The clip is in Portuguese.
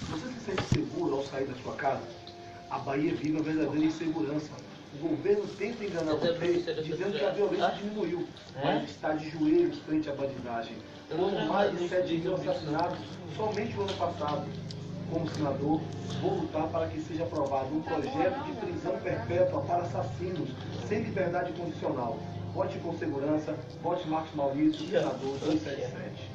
Você se sente seguro ao sair da sua casa? A Bahia vive uma verdadeira insegurança. O governo tenta enganar você, dizendo que a violência diminuiu, mas está de joelhos frente à bandidagem. Foram mais de 7 mil assassinatos somente no ano passado. Como senador, vou lutar para que seja aprovado um projeto de prisão perpétua para assassinos, sem liberdade condicional. Vote com segurança, vote Marcos Maurício, senador 277.